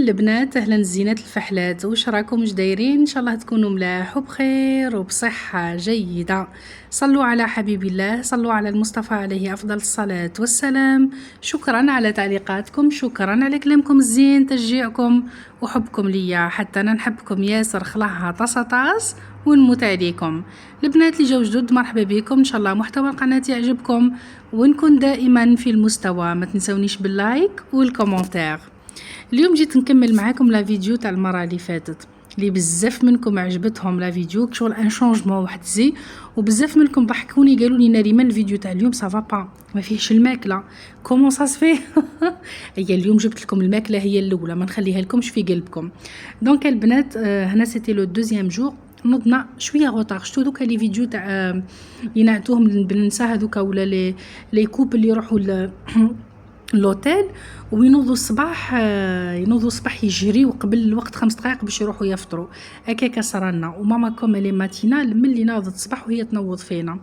البنات، اهلا الزينات الفحلات، واش راكم؟ واش دايرين؟ ان شاء الله تكونوا ملاح وبخير وبصحه جيده. صلوا على حبيب الله، صلوا على المصطفى عليه افضل الصلاه والسلام. شكرا على تعليقاتكم، شكرا على كلامكم الزين، تشجيعكم وحبكم ليا، حتى انا نحبكم ياسر، خلاها طاس ونموت عليكم. البنات اللي جاو جدد مرحبا بكم، ان شاء الله محتوى القناه يعجبكم ونكون دائما في المستوى. ما تنسونيش باللايك والكومنتير. اليوم جيت نكمل معاكم لا فيديو تاع المره اللي فاتت، اللي بزاف منكم عجبتهم لا فيديو شغل ان شونجمون واحد زي، وبزاف منكم ضحكوني قالوا لي ناريمان الفيديو تاع اليوم سافا با ما فيهش الماكله، كومون سا سفي. هي اليوم جبت لكم الماكله هي الاولى، ما نخليها لكمش في قلبكم. دونك البنات هنا سيتي لو دوزيام جور، نضنا شويه غوطار. شتو دوكا لي فيديو تاع ينعتوهم بالنساء هذوكا، ولا لي كوب اللي يروحوا لوتيل وينوضوا الصباح، يجريوا قبل الوقت 5 دقائق باش يروحوا يفطروا. هكاك صرالنا، وماما كوم لي ماتينال ملي ناضت الصباح وهي تنوض فينا.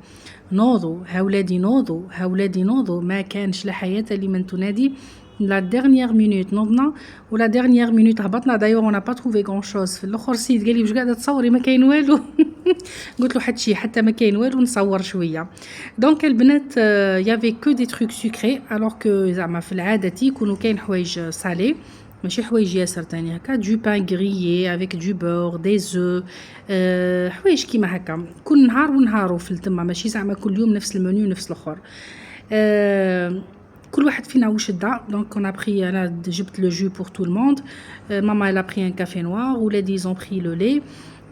نوضوا هاولادي، نوضوا هاولادي، نوضوا. ما كانش لا حياه لمن تنادي. لا ديرنيير مينوت نوضنا، ولا ديرنيير مينوت هبطنا. دايوغ اون با تروفي غون شوز. في الاخر السيد قال لي واش قاعده تصوري؟ ما كاين والو. قلت له حتى ما كاين والو، نصور شويه. دونك البنات يافي كو دي تروك سكري، الوغ كو زعما في العاده يكونوا كاين حوايج سالي، ماشي حوايج ياسر تاني هكا. دو بان غريي افيك دو بور دي زو، حوايج كيما هكا كل نهار ونهارو في التما، ماشي زعما كل يوم نفس المنيو نفس الاخر. كل واحد فينا واش دا. دونك انا بري، انا جبت لو جو بور تو الموند، ماما لا بري ان كافي نوار، ولادي زون بري لو لي.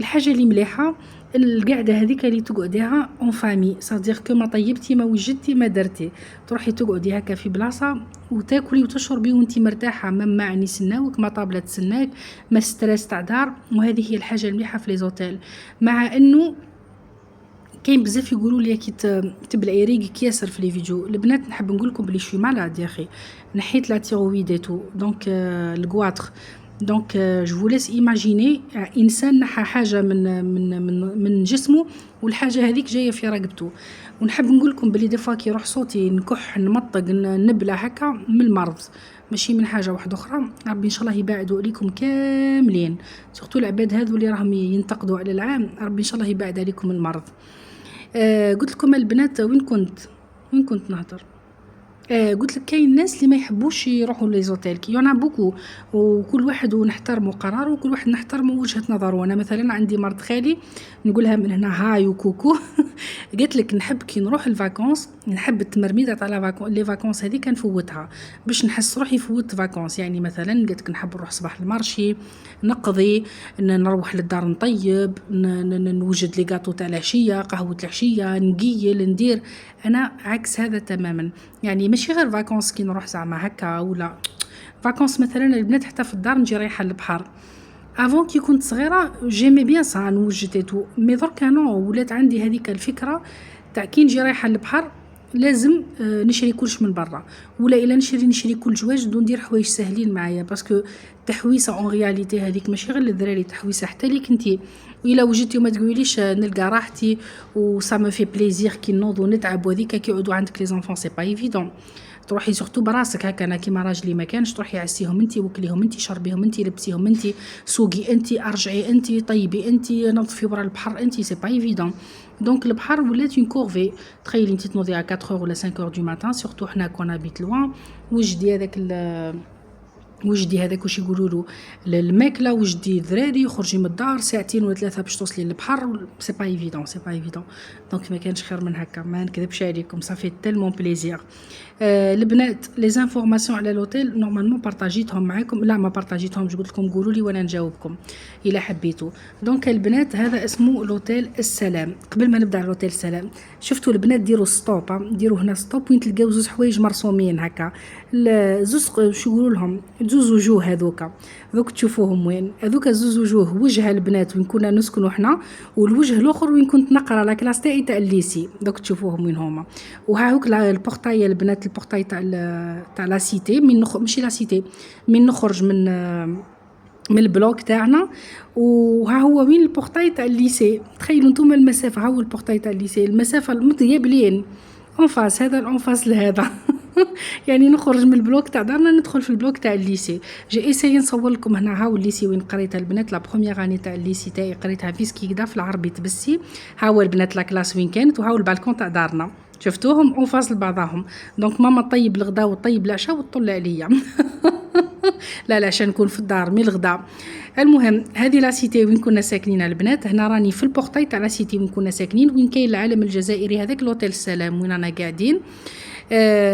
الحاجه اللي مليحه القعده هذيك اللي تقعديها اون فامي، صادير كو ما طيبتي ما وجدتي ما درتي، تروحي تقعدي هكا في بلاصه وتاكلي وتشربي وانتي مرتاحه، ما عني سناوك، ما طابله تسناك، ما ستريس تاع دار. وهذه هي الحاجه المليحه في لي زوتيل. مع انه كاين بزاف يقولوا لي كي تبلعي ريقك ياسر في لي فيديو. البنات نحب نقول لكم بلي شوي مالاد يا اخي، نحيت لا تيرويد ايتو، دونك الكواتر. دونك جو فو ليس ايماجيني انسان نحى حاجه من جسمه، والحاجه هذيك جايه في رقبته. ونحب نقول لكم بلي دي فوا كي يروح صوتي نكح نمطق نبلع هكا من المرض، ماشي من حاجه واحده اخرى. ربي ان شاء الله يبعدوا عليكم كاملين، سورتو العباد هذو اللي راهم ينتقدوا على العام، ربي ان شاء الله يبعد عليكم المرض. قلت لكم البنات وين كنت نهضر. قلت لك كاين ناس اللي ما يحبوش يروحوا لي زوتيل، كي يونا بوكو، وكل واحد ونحترموا قراره، وكل واحد نحترموا وجهه نظره. وانا مثلا عندي مرض خالي نقولها من هنا هاي وكوكو. قلت لك نحب كي نروح الفاكونس، نحب التمرميده تاع لي فاكونس هذيك نفوتها باش نحس روحي فوت فاكونس. يعني مثلا قلت لك نحب نروح صباح المارشي، نقضي، نروح للدار، نطيب، نوجد لي غاطو تاع العشيه، قهوه العشيه، نقيل، ندير. انا عكس هذا تماما. يعني ماشي غير فاكونس كي نروح زعما هكا، ولا فاكونس مثلا البنات حتى في الدار نجي رايحه للبحر. افون كي كنت صغيره جيمي بيان سا نوجد تو، مي دركا نو، ولات عندي هذيك الفكره تاع كي نجي رايحه للبحر لازم نشري كلش من برا، ولا الا نشري كل جواج ندير حوايج ساهلين معايا، باسكو تحويسه اون رياليتي هذيك ماشي غير للدراري، تحويسه حتى ليك انتي. الا وجدتي وما تقوليش نلقى راحتي وسا مو في بليزير كي نوض ونتعب، وهذيك كي يعودوا عندك لي زونفون سي با ايفيدون. تروحي سورتو براسك هكا، انا كيما راجلي ما كانش، تروحي عسيهم انتي، وكليهم انتي، شربيهم انتي، لبسيهم انتي، سوقي انتي، ارجعي انتي، طيبي انتي، نظفي برا البحر انتي، سي با ايفيدون. دونك البحر ولات اون كورفي. تخيلي انتي تنوضي على 4 ولا 5 دو ماتان، سورتو حنا كون بيت لوان، وجدي هذاك وجدي هذاك واش يقولوا له الماكله، وجدي الذراري، خرجي من الدار ساعتين ولا 3 باش توصلي للبحر، سي با ايفيدون، سي با ايفيدون. دونك ما كانش خير من هكا، ما نكذبش عليكم، صافي تالمون بليزير. البنات لي زانفورماسيون على لوتيل نورمالمون بارطاجيتهم معاكم، لا ما بارطاجيتهمش، قلت لكم قولوا لي وانا نجاوبكم الا حبيتوا. دونك البنات هذا اسمه لوتيل السلام. قبل ما نبدا على لوتيل السلام، شفتوا البنات ديروا ستوب، ديروا هنا ستوب وين تلقاو زوج حوايج مرسومين هكا، زوج شو يقولوا لهم، زوج وجوه هذوك تشوفوهم وين؟ هذوك زوج وجوه، وجه البنات وين كنا نسكنوا حنا، والوجه الاخر وين كنت نقرا لا كلاس تاعي تاع الليسي، دوك تشوفوهم وين هما. وها هوك البورتاي البنات، البورتاي تاع لا سيتي، من ماشي لا سيتي، من نخرج من البلوك تاعنا، وها هو وين البورتاي تاع الليسي. تخيلوا نتوما المسافه، ها هو البورتاي تاع الليسي، المسافه المتيابلين اون فاس، هذا الاون فاس لهذا. يعني نخرج من البلوك تاع دارنا ندخل في البلوك تاع الليسي. جي اساي نصور لكم هنا هاو الليسي وين قريتها البنات. لا بروميير اني تاع الليسي تاعي قريتها في سكيكدا في العربي تبسي. هاو البنات لا كلاس وين كانت وهاو البالكون تاع دارنا شفتوهم اون فاصل بعضهم. دونك ماما طيب الغدا وطيب العشاء وتطل عليا. لا العشاء نكون في الدار مي الغدا. المهم هذه لا سيتي وين كنا ساكنين البنات. هنا راني في البورتاي تاع لا سيتي وين كنا ساكنين وين كاين العالم الجزائري هذاك لوتيل السلام وين رانا قاعدين.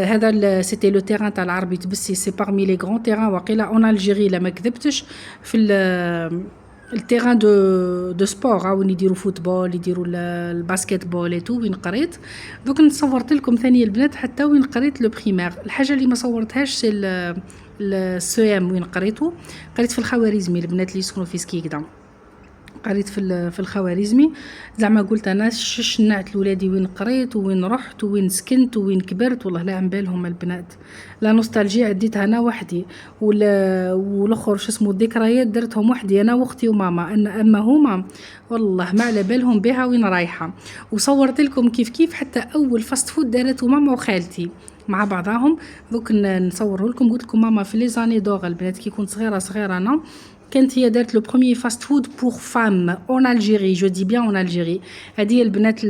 هذا سيتي لو تيران تاع العربي تبسي سي بارمي لي غران تيران واقيلا اون الجيري لا ما كذبتش في التيران دو سبور وين يديروا فوتبول يديروا الباسكيت بول اي تو وين قريت. دوك نصورت لكم ثاني البنات حتى وين قريت لو بريمير. الحاجه اللي ما صورتهاش سي السوام وين قريت في الخوارزمي البنات اللي يسكنوا في سكيكدا. قريت في الخوارزمي زعما قلت انا شنعت لولادي وين قريت وين رحت وين سكنت وين كبرت والله لا عن بالهم البنات. لا نوستالجيا عديتها انا وحدي والاخر شو اسمه الذكريات درتهم وحدي انا واختي وماما. اما هما والله ما على بالهم بها وين رايحه. وصورت لكم كيف حتى اول فاست فود دارته ماما وخالتي مع بعضهم. دوك نصوره لكم. قلت لكم ماما في لي زاني دوغ البنات كي كنت صغيره انا كانت هي دارت لو بروميير فاست فود بور فام اون الجيري. جو دي بيان اون الجيري. هذه البنات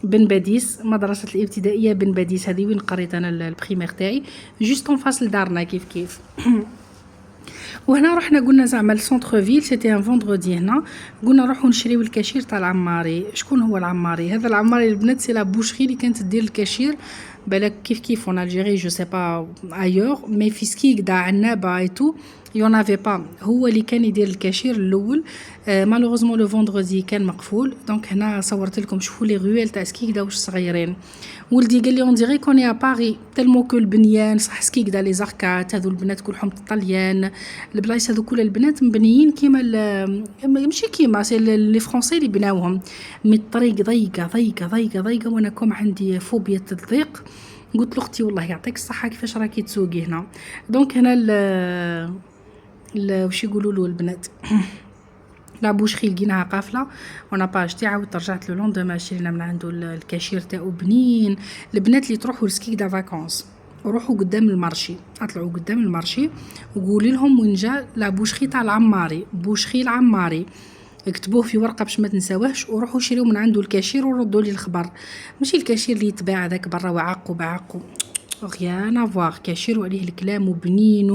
بن باديس مدرسه الابتدائيه بن باديس هذه وين قريت انا البريمير تاعي جوست اون فاس لدارنا كيف. وهنا رحنا قلنا زعما السونتر فيل سيتي ان فوندردي. هنا قلنا نروحو نشريو الكاشير تاع العماري. شكون هو العماري؟ هذا العماري البنات سي لا بوشري اللي كانت دير الكاشير بالك كيف اون الجيري جو سي با ايور مي في سكيكدا عنابه اي تو يون افي با. هو اللي كان يدير الكاشير الاول. مالوغوزمون لو فوندردي كان مقفول. دونك هنا صورت لكم شوفوا لي غويل تاع سكيكدا واش صغيرين. ولدي قال لي اون ديري كوني ا باري تالمو كو البنيان صح سكيكدا لي زاركات هذو البنات كلهم طليان. البلايص هذو كل البنات مبنيين كيما ماشي كيما سي لي فرونسي اللي بناوهم. مي الطريق ضيقه وانا كوم عندي فوبيا الضيق. قلت لاختي والله يعطيك الصحه كيفاش راكي تسوقي هنا. دونك هنا واش يقولوا له البنات لا بوشخي لقيناها قافله وانا باجتي عاودت رجعت لو لوندوما شرينا من عنده الكاشير تاعو بنين. البنات اللي تروحوا لسكيكدا فاكونس وروحوا قدام المارشي اطلعوا قدام المارشي وقولي لهم وين جا لا بوشخي تاع العماري. بوشخي العماري اكتبوه في ورقه باش ما تنساوهش وروحوا شريو من عنده الكاشير وردوا لي الخبر. ماشي الكاشير اللي يتباع هذاك برا وعقو غيان افواغ كاشير وعليه الكلام وبنين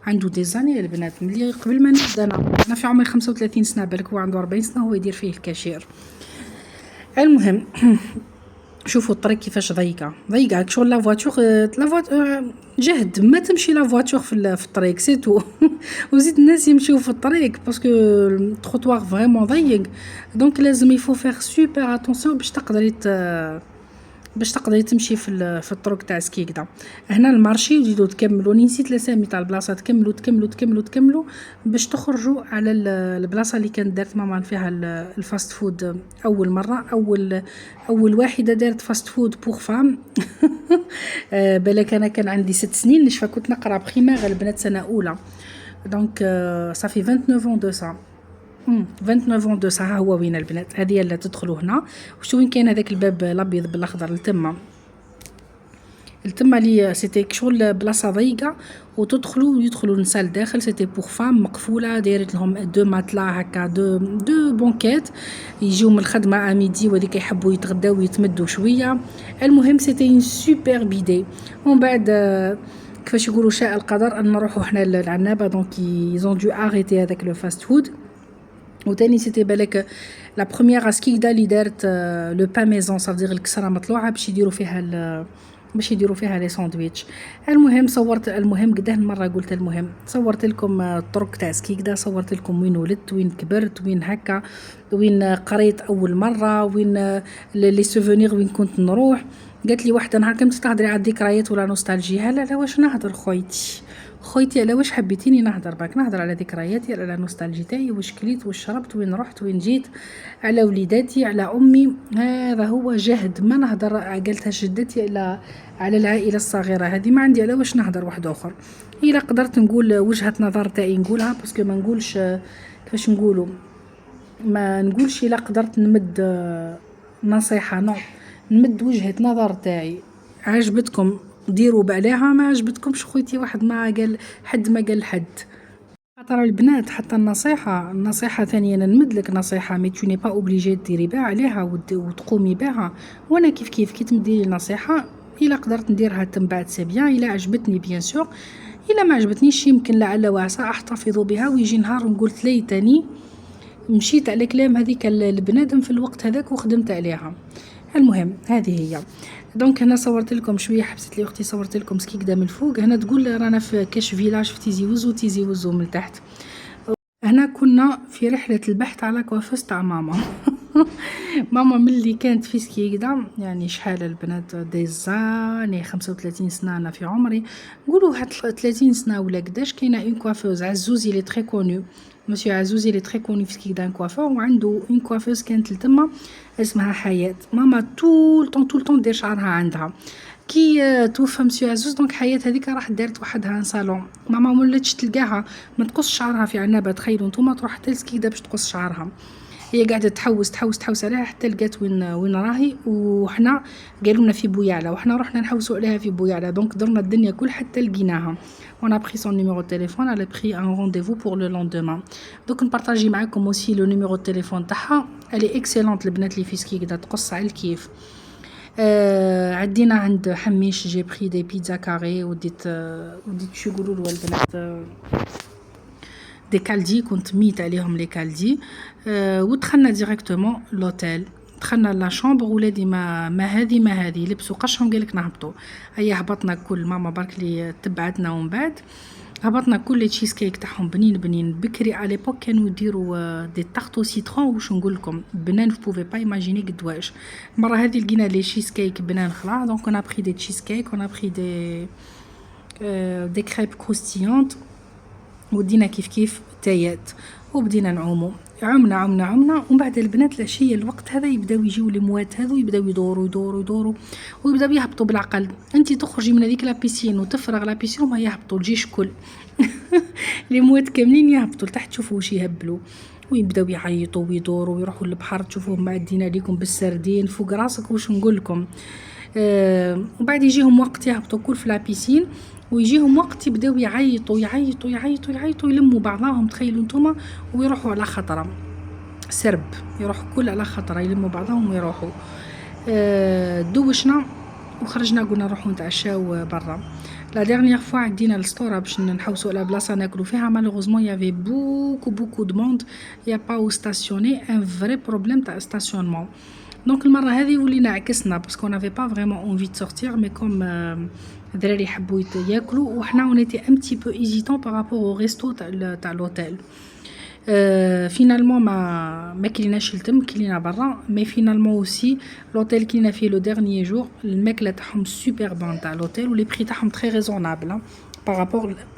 وعنده دي زاني البنات ملي قبل ما نبدا انا في عمري 35 سنه بالك هو عنده 40 سنه هو يدير فيه الكاشير. المهم شوفوا الطريق كيفاش ضيقه شغل لا فواتور جهد ما تمشي لا فواتور في الطريق سي تو. وزيد الناس يمشيو في الطريق باسكو التروطوار فريمون ضيق. دونك لازم يفو فيغ سوبر اتونسيون باش تقدري تمشي في الطرق تاع سكيكدا. هنا المارشي وزيدو تكملوا نسيت الاسامي تاع البلاصه تكملوا باش تخرجوا على البلاصه اللي كانت دارت ماما فيها الفاست فود اول مره. اول واحده دارت فاست فود بور فام. بالك انا كان عندي 6 سنين نشفى كنت نقرا بريمير البنات سنه اولى. دونك صافي 29 دو سا 29 دو سا. هو وين البنات هذه اللي تدخلوا هنا وشتو وين كاين هذاك الباب الابيض بالاخضر التما لي سيتي شغل بلاصه ضيقه ويدخلوا نسال داخل سيتي بور فام مقفوله دايرت لهم دو ماتلا هكا دو بونكيت يجيو من الخدمه اميدي وهذيك يحبوا يتغداو ويتمدوا شويه. المهم سيتي اون سوبر بيدي. ومن بعد كيفاش يقولوا شاء القدر ان نروحوا حنا للعنابه. دونك يزون دو اريتي هذاك لو فاست فود. وتاني سيتي بالك لا بروميير سكيكدا اللي دارت لو با ميزون صافدير الكسره مطلوعه باش يديروا فيها لي ساندويتش. المهم قداه المره قلت المهم صورت لكم الطرق تاع سكيكدا. صورت لكم وين ولدت وين كبرت وين هكا وين قريت اول مره وين لي سوفونير وين كنت نروح. قالت لي واحده نهار كنت تهضري على الذكريات ولا نوستالجيا. لا واش نهضر خويتي على واش حبيتيني نهضر باك نهضر على ذكرياتي على نوستالجي تاعي واش كليت واش شربت وين رحت وين جيت على وليداتي على امي. هذا هو جهد ما نهضر قالتها جدتي على العائله الصغيره هذه ما عندي على واش نهضر واحد اخر. الا قدرت نقول وجهه نظر تاعي نقولها باسكو ما نقولش كيفاش نقولوا ما نقولش الا قدرت نمد نصيحه نمد وجهه نظر تاعي عجبتكم ديروا بعلاها ما عجبتكمش خويتي واحد ما قال حد ما قال حد. خاطر البنات حتى النصيحة ثانيا نمدلك نصيحة مي تو ني با اوبليجي ديري بها عليها وتقومي بها. وانا كيف كي تمديلي نصيحة الا قدرت نديرها تم بعد سي بيان، الا عجبتني بيان سور، الا ما عجبتنيش يمكن لعل وعسى احتفظ بها ويجي نهار ونقول ليتني مشيت على كلام هذيك البنادم في الوقت هذاك وخدمت عليها. المهم هذه هي. دونك هنا صورت لكم شويه، حبست لي اختي صورت لكم سكي كدا من الفوق. هنا تقول رانا في كاش فيلاج في تيزي وزو من تحت. هنا كنا في رحله البحث على كوافوس تاع ماما. ماما ملي كانت في سكي كدا، يعني شحال البنات ديزاني 35 سنه انا في عمري، نقولوا واحد 30 سنه ولا قداش. كاينه اون كوافوز عزوزي لي تري كونو، مسيو عزوزي لي تري كونو في سكي كدا كوافور، وعنده اون كوافوز كانت لتما اسمها حياة. ماما طول طون دير شعرها عندها. كي توفى مسيو عزوز دونك حياة هذيك راح دارت وحدها ان صالون. ماما مولاتش تلقاها ما تقص شعرها في عنابه، تخيلوا نتوما تروح حتى لسكي باش تقص شعرها، هي قاعده تحوس عليها حتى لقات وين راهي. وحنا قالوا لنا في بويعله، وحنا رحنا نحوسوا عليها في بويعله. دونك درنا الدنيا كل حتى لقيناها. on a pris son numéro de téléphone, elle a pris un rendez-vous pour le lendemain. donc نبارطاجي معاكم aussi le numéro de téléphone تاعها. elle est excellente البنات اللي في سكي كدا تقص على الكيف. عدينا عند حميش، جي بري دي بيتزا كاري وديت شو يقولوا له البنات دي كالدي، كنت ميت عليهم لي كالدي. ودخلنا ديريكتومون لوتيل، دخلنا لا شامبر. ولادي ما هذه لبسوا قشهم قالك نهبطوا. هيا هبطنا كل ماما برك لي تبعتنا، ومن بعد هبطنا كل لي تشيز كيك تاعهم بنين بكري. على ليبوك كانوا يديروا دي تارتو سيترون، واش نقول لكم بنان جو بوفي با ايماجيني قد واش. المره هذه لقينا لي تشيز كيك بنان خلاص. دونك انا بري دي تشيز كيك، انا بري دي كريب كروستيونت، ودينا كيف تايات، وبدينا نعومو. عمنا ومن بعد البنات العشيه الوقت هذا يبداو يجيو الموات هذو، يبداو يدوروا ويبداو يهبطوا بالعقل. انت تخرجي من هذيك لابيسين وتفرغ لابيسين وما يهبطوا الجيش كل. لي موات كاملين يهبطوا لتحت، تشوفوا واش يهبلوا ويبداو يعيطوا ويدوروا ويروحوا للبحر، تشوفوهم معدين عليكم بالسردين فوق راسك. واش نقول لكم وبعد يجيهم وقت يهبطوا كل في لابيسين، ويجيهم وقت يبداو يعيطوا يلموا بعضهم. تخيلوا نتوما ويروحوا على خطره سرب، يروحوا كل على خطره يلموا بعضهم ويروحوا. دوشنا وخرجنا قلنا نروحوا نتعشاو برا. لا ديرنيير فوا عدينا للسطوره باش نحوسوا على بلاصه ناكلوا فيها. مالوغوزمون يافي بوكو دو موند، يا با او ستاسيوني، ان فري بروبليم تاع ستاسيونمون. دونك المره هذه ولينا عكسنا باسكو نافي با فريمون اونفي دو سورتير، مي كوم الدراري يحبوا ياكلوا وحنا اونيتي ان بتي بو ايزيتون بارابور او ريستو تاع لوتيل. فينالمون ما كليناش التم، كلينا برا. مي فينالمون اوسي لوتيل كلينا فيه لو ديرنيي جور، الماكله تاعهم سوبر بون تاع لوتيل، ولي بري تاعهم تري ريزونابل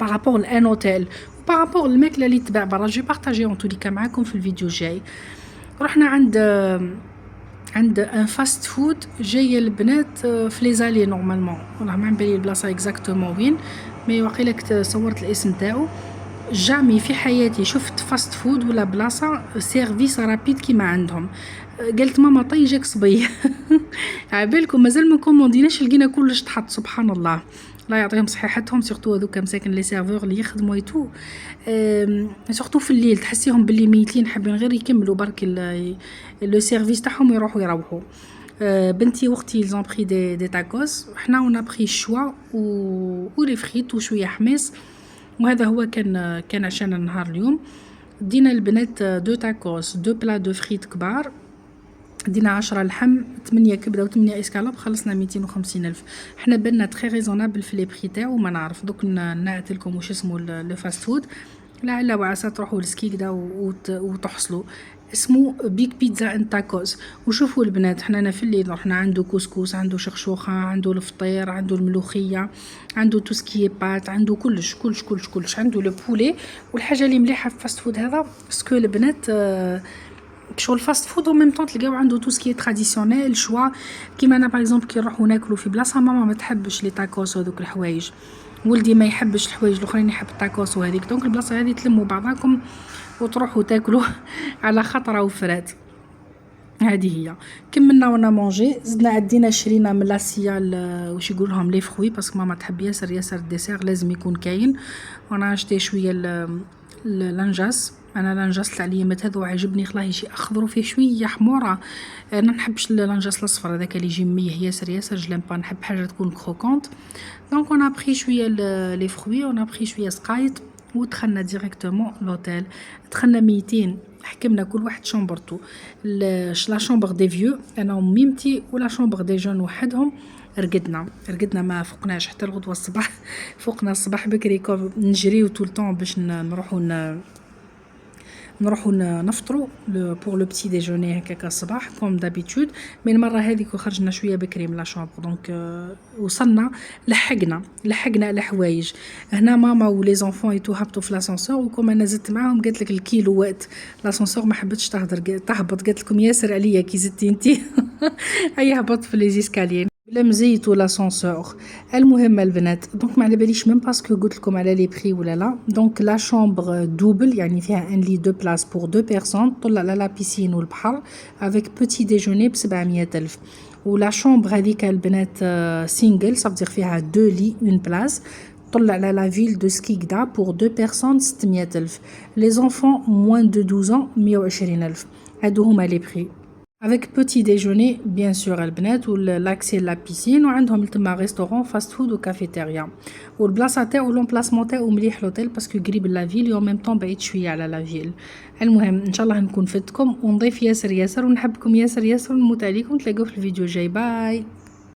بارابور لان اوتيل وبارابور الماكله اللي تباع برا. جو بارطاجي اون توليكا معاكم في الفيديو الجاي. رحنا عند ان فاست فود جايه البنات في لي زالي نورمالمون، والله ما بالي البلاصه اكزاكتومون وين، مي واقيلك صورت الاسم تاعو. جامي في حياتي شفت فاست فود ولا بلاصه سيرفيس رابيد كيما عندهم. قالت ماما طيجك صبي. عبالكم مازال ما كومونديناش لقينا كلش تحط، سبحان الله لا يعطيهم صحيحتهم. سورتو هذوك مساكن لي سيرفور اللي يخدموا يتو، سورتو في الليل تحسيهم باللي ميتين حابين غير يكملوا برك لو سيرفيس تاعهم ويروحوا يروحوا. بنتي واختي ils ont pris des tacos، حنا on a pris شوا ولي فريت وشويه حماس. وهذا هو كان عشان النهار اليوم. دينا البنات 2 تاكوس 2 بلا دو فريت كبار، دينا 10 لحم 8 كبده و8 اسكالوب، خلصنا 250 الف. حنا بالنا تري ريزونابل في لي بري تاعو. ما نعرف دوك نعت لكم واش اسمه لو فاست فود، لعل وعسى تروحوا لسكي كدا وتحصلوا. اسمه بيك بيتزا ان تاكوز. وشوفوا البنات حنا في الليل رحنا عنده كوسكوس، عنده شخشوخه، عنده الفطير، عنده الملوخيه، عنده توسكي بات، عنده كلش عنده لو بولي. والحاجه اللي مليحه في الفاست فود هذا سكو البنات شغل الفاست فود و ميم طون تلقاو عنده توسكي تراديسيونيل شوا. كيما انا باغ اكزومبل كي نروحو ناكلو في بلاصه ماما ما تحبش لي تاكوس وهذوك الحوايج، ولدي ما يحبش الحوايج الاخرين، يحب التاكوس وهذيك. دونك البلاصه هذه تلموا بعضاكم وتروحوا تاكلوا على خطره وفرات. هذه هي. كملنا وانا مونجي، زدنا عدينا شرينا من لاسيا واش يقول لهم لي فروي باسكو ماما تحب ياسر ياسر الديسير لازم يكون كاين. وانا شتي شويه الانجاس، انا الانجاس تاع اليمات هذو عجبني، خلاه يجي اخضر وفيه شويه حموره. انا نحبش الانجاس الاصفر هذاك اللي يجي ميه ياسر ياسر، جلام با نحب حاجه تكون كروكونت. دونك انا بخي شويه لي فروي، وانا بخي شويه سقايط، ودخلنا ديريكتومون لوتيل. دخلنا ميتين، حكمنا كل واحد شومبرتو. لا شومبر دي فيو انا وميمتي، ولا شومبر دي جون وحدهم. رقدنا ما فوقناش حتى الغدوه الصباح. فوقنا الصباح بكري نجريو طول طون باش نروحو نفطرو بور لو بتي ديجوني هكاك الصباح كوم دابيتود. من المره هذيك خرجنا شويه بكري من لا شومبر، دونك وصلنا لحقنا الحوايج. هنا ماما ولي زونفون يتو هبطوا في لاسانسور، وكم انا زدت معاهم قالت لك الكيلوات لاسانسور ما حبتش تهبط، قالت لكم ياسر عليا كي زدتي انتي. هي هبط في لي زيسكاليين لا مزيتو لاسانسور. المهم البنات، دونك ما على باليش من باسكو قلت لكم على لي بري ولا لا. دونك لا شومبر دوبل يعني فيها ان لي دو بلاص بور دو بيرسون، طل على لا بيسين والبحر افيك بوتي ديجوني ب 700,000. ولا شومبر هذيك البنات سينجل صافدير فيها دو لي اون بلاص، طلع على لا فيل دو سكيكدا بور دو بيرسون 600,000. لي زونفون موان دو 12 ans 120,000. هادو هما لي بري avec petit déjeuner bien sûr البنات، والاكسي لا بيسين، وعندهم تما ريستورون فاست فود وكافيتيريا. والبلاصه تاعو لومبلاسمون تاعو مليح لوتيل باسكو قريب لا فيل و ميم طون بعيد شويه على لا فيل. المهم ان شاء الله نكون فدتكم ونضيف ياسر ياسر ونحبكم ياسر ياسر ونموت عليكم. تلاقوا في الفيديو الجاي، باي.